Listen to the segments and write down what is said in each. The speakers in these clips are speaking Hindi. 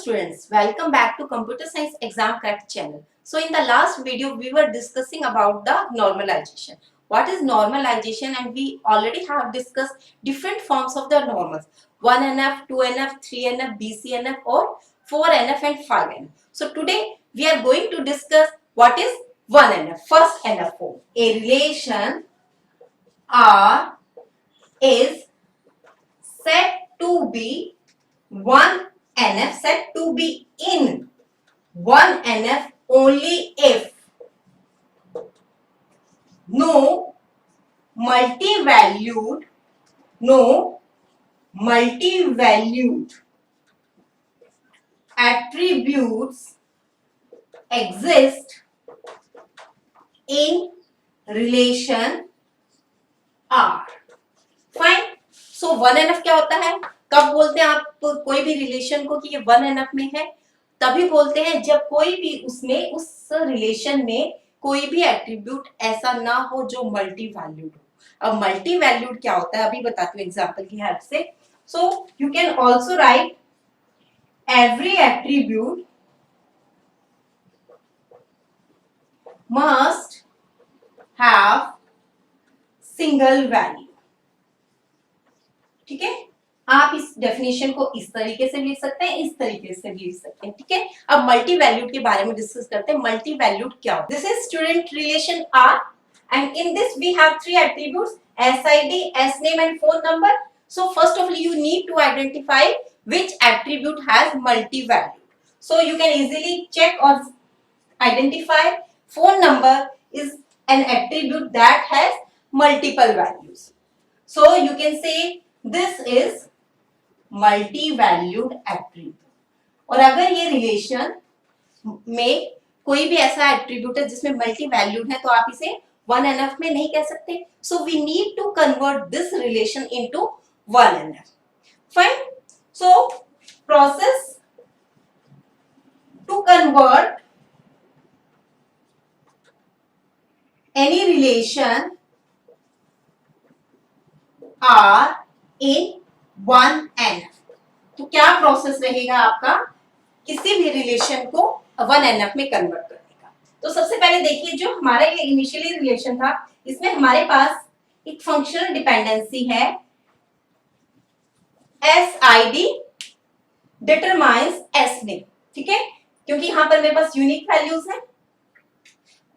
students, welcome back to Computer Science Exam Crack channel. So in the last video we were discussing about the normalization. What is normalization? And we already have discussed different forms of the normals. 1NF, 2NF, 3NF, BCNF or 4NF and 5NF. So today we are going to discuss what is 1NF, first NF form. A relation R is said to be 1NF, said to be in 1NF only if no multi-valued attributes exist in relation R. Fine. So 1NF क्या होता है? कब बोलते हैं आप कोई भी रिलेशन को कि ये 1NF में है? तभी बोलते हैं जब कोई भी उसमें उस रिलेशन में कोई भी एट्रीब्यूट ऐसा ना हो जो मल्टी वैल्यूड हो. अब मल्टी वैल्यूड क्या होता है अभी बताती हूँ एग्जांपल की हेल्प से. So you can also right every attribute must have single value. ठीक है, आप इस डेफिनेशन को इस तरीके से लिख सकते हैं, इस तरीके से भी लिख सकते हैं. ठीक है, अब मल्टी वैल्यूड के बारे में डिस्कस करते हैं. मल्टी वैल्यूड क्या होता है? This is student relation R and in this we have three attributes: SID, SNAME and phone number. So first of all you need to identify which attribute has multi value. So you can easily check or identify phone number is an attribute that has multiple values. So you can say this is multi valued attribute. और अगर ये रिलेशन में कोई भी ऐसा एट्रीब्यूट है जिसमें मल्टी वैल्यूड है तो आप इसे 1NF में नहीं कह सकते. So we need to convert this relation into 1NF. Fine. So process to convert any relation R in 1NF. तो क्या प्रोसेस रहेगा आपका किसी भी रिलेशन को 1NF में कन्वर्ट करने का? तो सबसे पहले देखिए जो हमारा ये इनिशियली रिलेशन था इसमें हमारे पास एक फंक्शनल डिपेंडेंसी है SID डिटरमाइंस SNAME. ठीक है, क्योंकि यहां पर मेरे पास यूनिक वैल्यूज हैं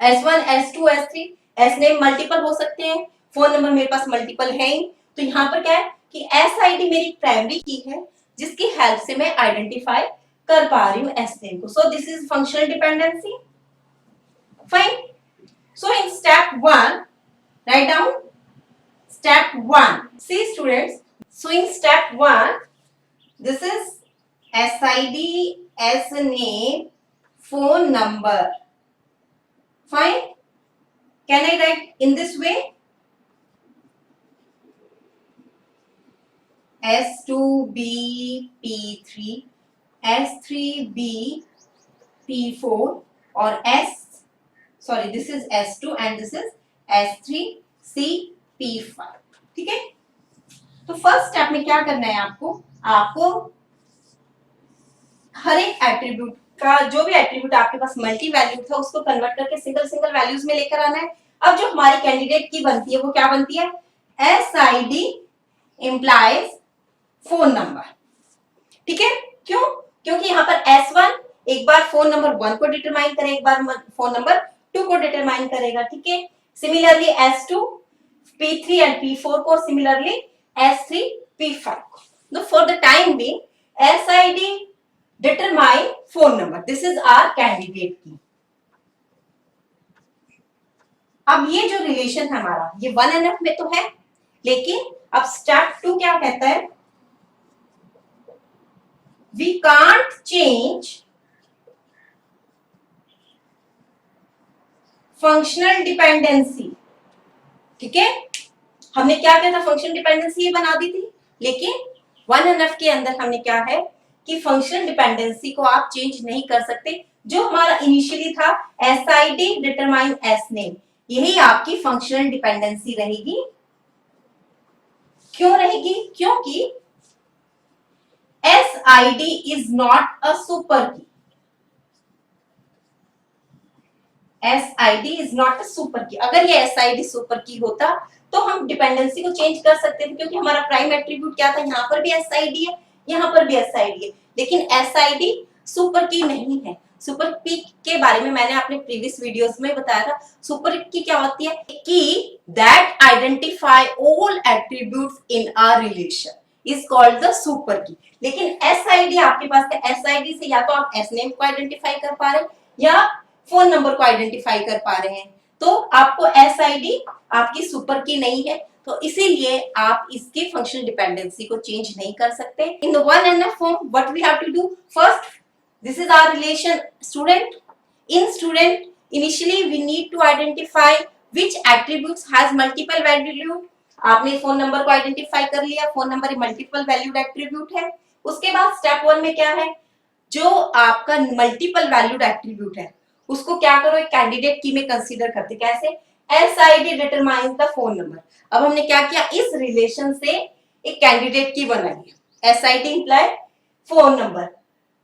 S1, S2, S3. SNAME multiple हो सकते हैं, फोन नंबर मेरे पास मल्टीपल है ही. तो यहां पर क्या है कि SID मेरी प्राइमरी की है जिसकी हेल्प से मैं आइडेंटिफाई कर पा रही हूं SNAME को. So this is functional dependency. Fine. So in step 1 write down step 1. See students, so in step 1 this is SID, SNAME, phone number. Fine. Can I write in this way? S2B P3, S3B P4 और this is S2 and this is S3C P5. ठीक है, तो फर्स्ट स्टेप में क्या करना है आपको हर एक एट्रीब्यूट का जो भी एट्रीब्यूट आपके पास मल्टी वैल्यू था उसको कन्वर्ट करके सिंगल वैल्यूज में लेकर आना है. अब जो हमारी कैंडिडेट की बनती है वो क्या बनती है? SID implies phone number. ठीक है, क्यों? क्योंकि यहाँ पर S1 एक बार फोन नंबर 1 को डिटरमाइन करेगा, एक बार फोन नंबर 2 को डिटरमाइन करेगा. ठीक है, similarly S2 P3 and P4 को, सिमिलरली S3 P5 को. No for the time being SID determine phone number. This is our candidate key. अब ये जो रिलेशन है हमारा ये 1NF में तो है, लेकिन अब स्टेप 2 क्या कहता है? We can't change functional dependency. ठीक है, हमने क्या किया था? फंक्शनल डिपेंडेंसी ये बना दी थी, लेकिन 1NF के अंदर हमने क्या है कि फंक्शनल डिपेंडेंसी को आप चेंज नहीं कर सकते. जो हमारा इनिशियली था SID डिटरमाइन SNAME, यही आपकी फंक्शनल डिपेंडेंसी रहेगी. क्यों रहेगी? क्योंकि SID is not a super key. SID is not a super key. अगर ये SID सुपर की होता तो हम डिपेंडेंसी को चेंज कर सकते थे, क्योंकि हमारा प्राइम एट्रीब्यूट क्या था, यहाँ पर भी SID है, यहाँ पर भी SID है, लेकिन SID सुपर की नहीं है। सुपर की के बारे में मैंने अपने प्रीवियस वीडियोस में बताया था। सुपर की क्या होती है, की that identify all attributes in a relation is called the super की। लेकिन SID आपके पास है, SID से या तो आप एस नेम को आइडेंटिफाई कर पा रहे हैं या फोन नंबर को आइडेंटिफाई कर पा रहे हैं, तो आपको SID आपकी सुपर की नहीं है, तो इसीलिए आप इसकी फंक्शनल डिपेंडेंसी को चेंज नहीं कर सकते। In the 1NF form what we have to do, first this is our relation student. In student initially we need to identify which attributes has multiple value. आपने फोन नंबर को आइडेंटिफाई कर लिया, phone number multiple valued attribute है। उसके बाद स्टेप 1 में क्या है, जो आपका मल्टीपल वैल्यूड एट्रीब्यूट है उसको क्या करो, एक कैंडिडेट की में कंसीडर करते। कैसे, SID determines the phone number. अब हमने क्या किया, इस रिलेशन से एक कैंडिडेट की बनाई है, SID इंप्लाई फोन नंबर।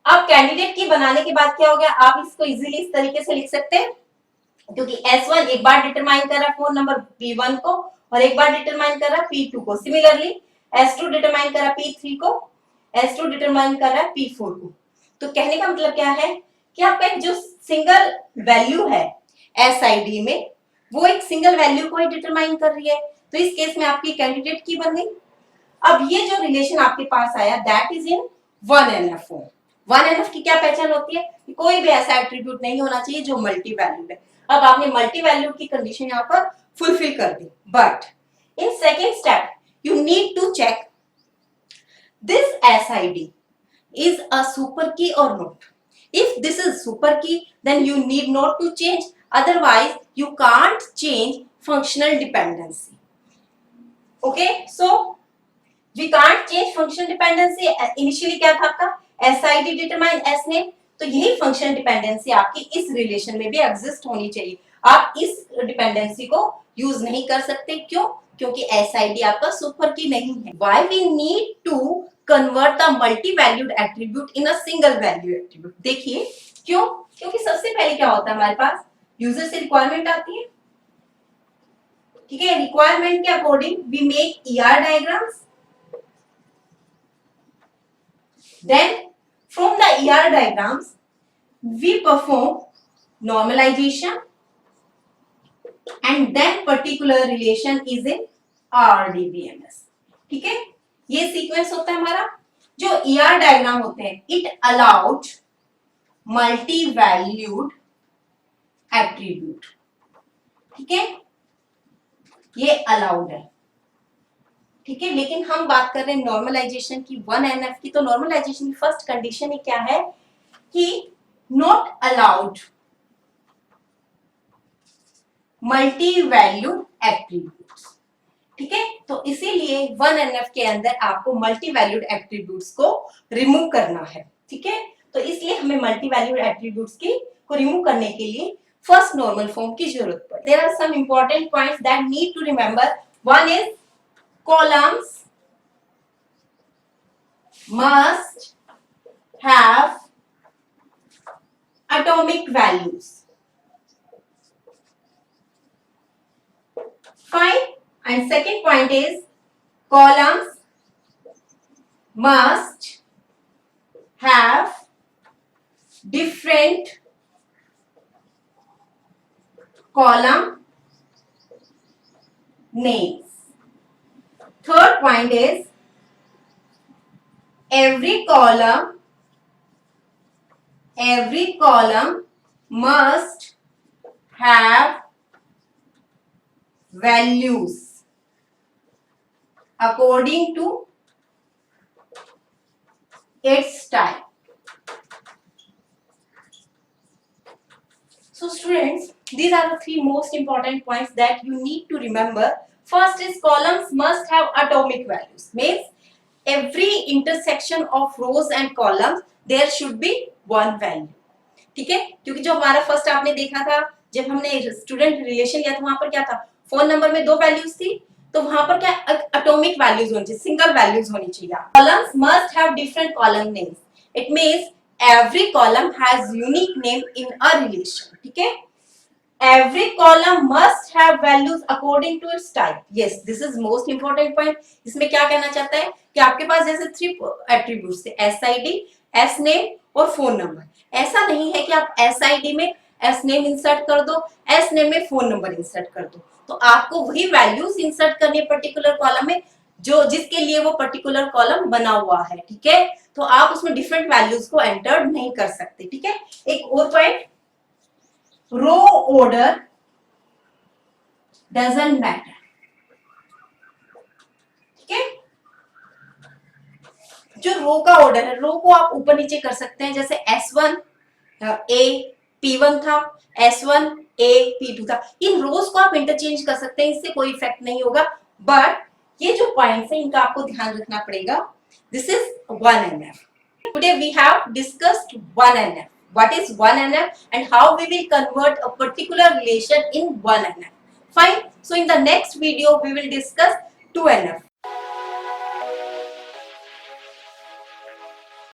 अब कैंडिडेट की बनाने के बाद क्या हो गया, आप इसको इजीली इस तरीके से लिख सकते हैं, क्योंकि S1 एक बार डिटरमाइन कर रहा है फोन नंबर P1 को और एक बार डिटरमाइन कर रहा है P2 को। सिमिलरली S2 डिटरमाइन कर रहा है P3 को, S2 डिटरमाइन कर रहा है P4 को। तो कहने का मतलब क्या है कि आपका एक जो सिंगल वैल्यू है SID में, वो एक सिंगल वैल्यू को ही डिटरमाइन कर रही है। तो इस केस में आपकी कैंडिडेट की बन गई। अब ये जो रिलेशन आपके पास आया that is in 1NF form. 1NF की क्या पहचान होती है कि कोई भी ऐसा एट्रीब्यूट नहीं होना चाहिए जो मल्टी वैल्यूड है। अब आपने मल्टी वैल्यूड की कंडीशन यहाँ पर फुलफिल कर दी, but in second step you need to check this SID is a super key or not. If this is super key, then you need not to change. Otherwise, you can't change functional dependency. Okay, so we can't change functional dependency. Initially क्या था आपका, SID determine S name, तो यही functional dependency आपकी इस relation में भी exist होनी चाहिए। आप इस dependency को use नहीं कर सकते, क्यों? क्योंकि SID आपका super key नहीं है। Why we need to convert the multi-valued attribute in a single value attribute? देखिए क्यों, क्योंकि सबसे पहले क्या होता है, हमारे पास यूजर से रिक्वायरमेंट आती है, ठीक है। रिक्वायरमेंट के according we make ER diagrams, then from the ER diagrams we perform normalization and then particular relation is in RDBMS, ठीक है। ये सीक्वेंस होता है हमारा। जो ER डायग्राम होते हैं, it allowed multi valued attribute, ठीक है, ये अलाउड है, ठीक है। लेकिन हम बात कर रहे हैं नॉर्मलाइजेशन की, 1NF की। तो नॉर्मलाइजेशन की फर्स्ट कंडीशन ही क्या है कि not allowed multi valued attributes, ठीक है। तो इसीलिए 1NF के अंदर आपको मल्टी वैल्यूड एट्रीब्यूट्स को रिमूव करना है, ठीक है। तो इसलिए हमें मल्टी वैल्यूड एट्रीब्यूट्स को रिमूव करने के लिए फर्स्ट नॉर्मल फॉर्म की जरूरत पड़े। There are some important points that need to remember. One is columns must have atomic values. Fine. And second point is columns must have different column names. Third point is every column must have values according to its type. So students, these are the three most important points that you need to remember. First is columns must have atomic values, means every intersection of rows and columns there should be one value, ठीक है। क्योंकि जो हमारा फर्स्ट आपने देखा था, जब हमने स्टूडेंट रिलेशन लिया था, वहां पर क्या था, फोन नंबर में 2 वैल्यूज थी, तो वहां पर क्या एटॉमिक वैल्यूज होनी चाहिए, सिंगल वैल्यूज होनी चाहिए। Columns must have different column names, it means every column has unique name in a relation, ठीक है। Every column must have values according to its type. Yes, this is most important point. इसमें क्या कहना चाहता है कि आपके पास जैसे 3 एट्रीब्यूट्स है, SID, S name और फोन नंबर। ऐसा नहीं है कि आप SID में S name इंसर्ट कर दो, S name में फोन नंबर इंसर्ट कर दो, तो आपको वही वैल्यूज इंसर्ट करनी है पर्टिकुलर कॉलम में जो जिसके लिए वो पर्टिकुलर कॉलम बना हुआ है, ठीक है। तो आप उसमें डिफरेंट वैल्यूज को एंटर नहीं कर सकते, ठीक है। एक और point, row order doesn't matter, ठीक है। जो रो का ऑर्डर है, रो को आप ऊपर नीचे कर सकते हैं, जैसे S1 A P1 था, S1 A P2 था, इन रोज को आप इंटरचेंज कर सकते हैं, इससे कोई इफेक्ट नहीं होगा। बट ये जो पॉइंट्स है इनका आपको ध्यान रखना पड़ेगा। This is 1NF। Today we have discussed 1NF. What is 1NF and how we will convert a particular relation in 1NF. Fine. So in the next video we will discuss 2NF.